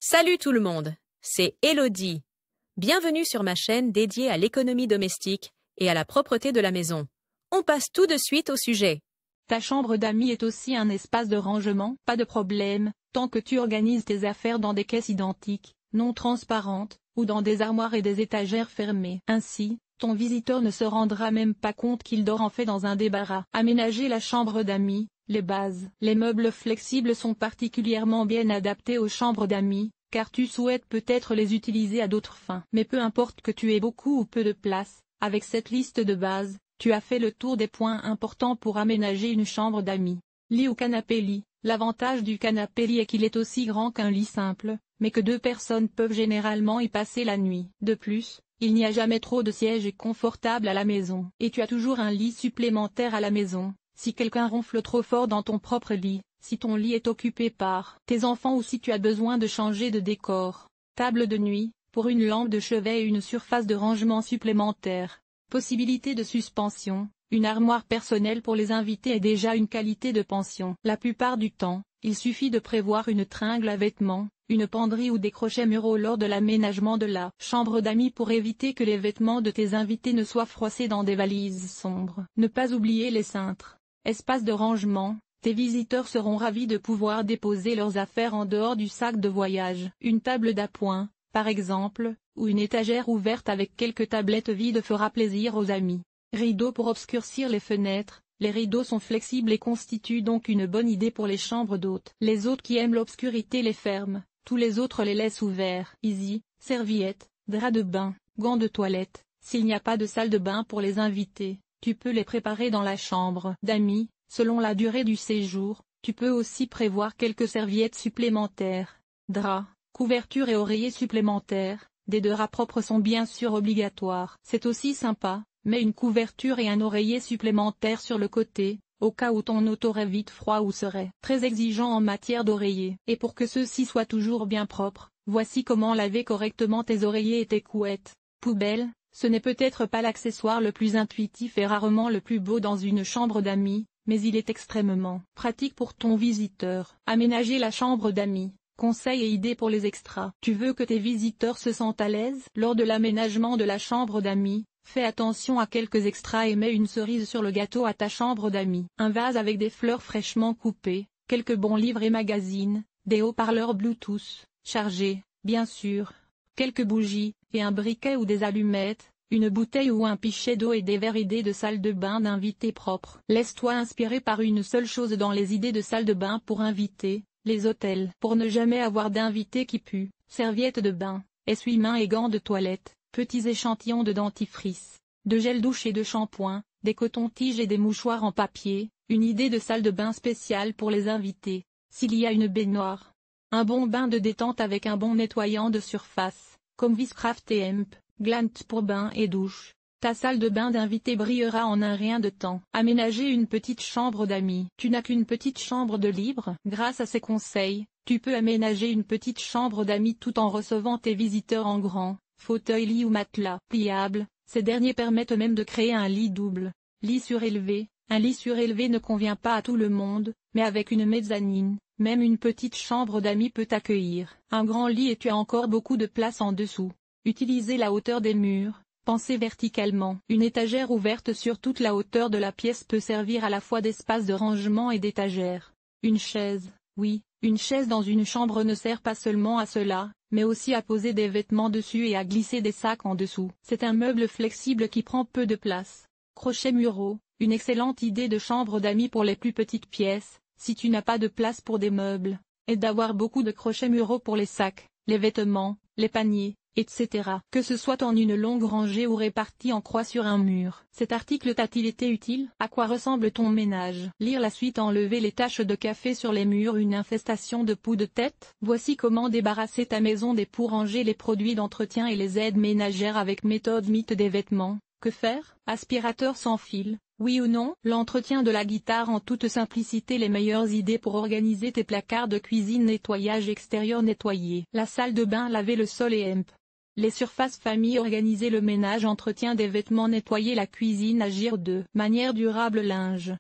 Salut tout le monde, c'est Elodie. Bienvenue sur ma chaîne dédiée à l'économie domestique et à la propreté de la maison. On passe tout de suite au sujet. Ta chambre d'amis est aussi un espace de rangement, pas de problème, tant que tu organises tes affaires dans des caisses identiques, non transparentes, ou dans des armoires et des étagères fermées. Ainsi, ton visiteur ne se rendra même pas compte qu'il dort en fait dans un débarras. Aménager la chambre d'amis, les bases. Les meubles flexibles sont particulièrement bien adaptés aux chambres d'amis, car tu souhaites peut-être les utiliser à d'autres fins. Mais peu importe que tu aies beaucoup ou peu de place, avec cette liste de bases, tu as fait le tour des points importants pour aménager une chambre d'amis. Lit ou canapé-lit. L'avantage du canapé-lit est qu'il est aussi grand qu'un lit simple, mais que deux personnes peuvent généralement y passer la nuit. De plus, il n'y a jamais trop de sièges confortables à la maison. Et tu as toujours un lit supplémentaire à la maison, si quelqu'un ronfle trop fort dans ton propre lit, si ton lit est occupé par tes enfants ou si tu as besoin de changer de décor. Table de nuit, pour une lampe de chevet et une surface de rangement supplémentaire. Possibilité de suspension, une armoire personnelle pour les invités est déjà une qualité de pension. La plupart du temps, il suffit de prévoir une tringle à vêtements, une penderie ou des crochets muraux lors de l'aménagement de la chambre d'amis pour éviter que les vêtements de tes invités ne soient froissés dans des valises sombres. Ne pas oublier les cintres. Espace de rangement, tes visiteurs seront ravis de pouvoir déposer leurs affaires en dehors du sac de voyage. Une table d'appoint, par exemple, ou une étagère ouverte avec quelques tablettes vides fera plaisir aux amis. Rideaux pour obscurcir les fenêtres. Les rideaux sont flexibles et constituent donc une bonne idée pour les chambres d'hôtes. Les hôtes qui aiment l'obscurité les ferment, tous les autres les laissent ouverts. Easy, serviettes, draps de bain, gants de toilette. S'il n'y a pas de salle de bain pour les invités, tu peux les préparer dans la chambre d'amis. Selon la durée du séjour, tu peux aussi prévoir quelques serviettes supplémentaires. Draps, couvertures et oreillers supplémentaires. Des draps propres sont bien sûr obligatoires. C'est aussi sympa, mais une couverture et un oreiller supplémentaire sur le côté, au cas où ton hôte aurait vite froid ou serait très exigeant en matière d'oreiller. Et pour que ceux-ci soient toujours bien propres, voici comment laver correctement tes oreillers et tes couettes. Poubelle, ce n'est peut-être pas l'accessoire le plus intuitif et rarement le plus beau dans une chambre d'amis, mais il est extrêmement pratique pour ton visiteur. Aménager la chambre d'amis. Conseils et idées pour les extras. Tu veux que tes visiteurs se sentent à l'aise lors de l'aménagement de la chambre d'amis. Fais attention à quelques extras et mets une cerise sur le gâteau à ta chambre d'amis. Un vase avec des fleurs fraîchement coupées, quelques bons livres et magazines, des haut-parleurs Bluetooth, chargés, bien sûr, quelques bougies, et un briquet ou des allumettes, une bouteille ou un pichet d'eau et des verres. Idées de salle de bain d'invités propres. Laisse-toi inspirer par une seule chose dans les idées de salle de bain pour invités. Les hôtels. Pour ne jamais avoir d'invités qui puent, serviettes de bain, essuie-mains et gants de toilette, petits échantillons de dentifrice, de gel douche et de shampoing, des cotons-tiges et des mouchoirs en papier, une idée de salle de bain spéciale pour les invités, s'il y a une baignoire. Un bon bain de détente avec un bon nettoyant de surface, comme Viscraft et Hemp, Glant pour bain et douche. Ta salle de bain d'invité brillera en un rien de temps. Aménager une petite chambre d'amis. Tu n'as qu'une petite chambre de libre. Grâce à ces conseils, tu peux aménager une petite chambre d'amis tout en recevant tes visiteurs en grand, fauteuil, lit ou matelas pliable. Ces derniers permettent même de créer un lit double. Lit surélevé. Un lit surélevé ne convient pas à tout le monde, mais avec une mezzanine, même une petite chambre d'amis peut accueillir un grand lit et tu as encore beaucoup de place en dessous. Utilisez la hauteur des murs. Pensez verticalement. Une étagère ouverte sur toute la hauteur de la pièce peut servir à la fois d'espace de rangement et d'étagère. Une chaise. Oui, une chaise dans une chambre ne sert pas seulement à cela, mais aussi à poser des vêtements dessus et à glisser des sacs en dessous. C'est un meuble flexible qui prend peu de place. Crochets muraux. Une excellente idée de chambre d'amis pour les plus petites pièces, si tu n'as pas de place pour des meubles, est d'avoir beaucoup de crochets muraux pour les sacs, les vêtements, les paniers, etc. Que ce soit en une longue rangée ou réparti en croix sur un mur. Cet article t'a-t-il été utile? À quoi ressemble ton ménage? Lire la suite. Enlever les taches de café sur les murs. Une infestation de poux de tête? Voici comment débarrasser ta maison des poux. Ranger les produits d'entretien et les aides ménagères avec méthode mythe des vêtements. Que faire? Aspirateur sans fil. Oui ou non? L'entretien de la guitare en toute simplicité. Les meilleures idées pour organiser tes placards de cuisine. Nettoyage extérieur nettoyé. La salle de bain. Laver le sol et Hemp. Les surfaces famille. Organiser le ménage. Entretien des vêtements. Nettoyer la cuisine. Agir de manière durable. Linge.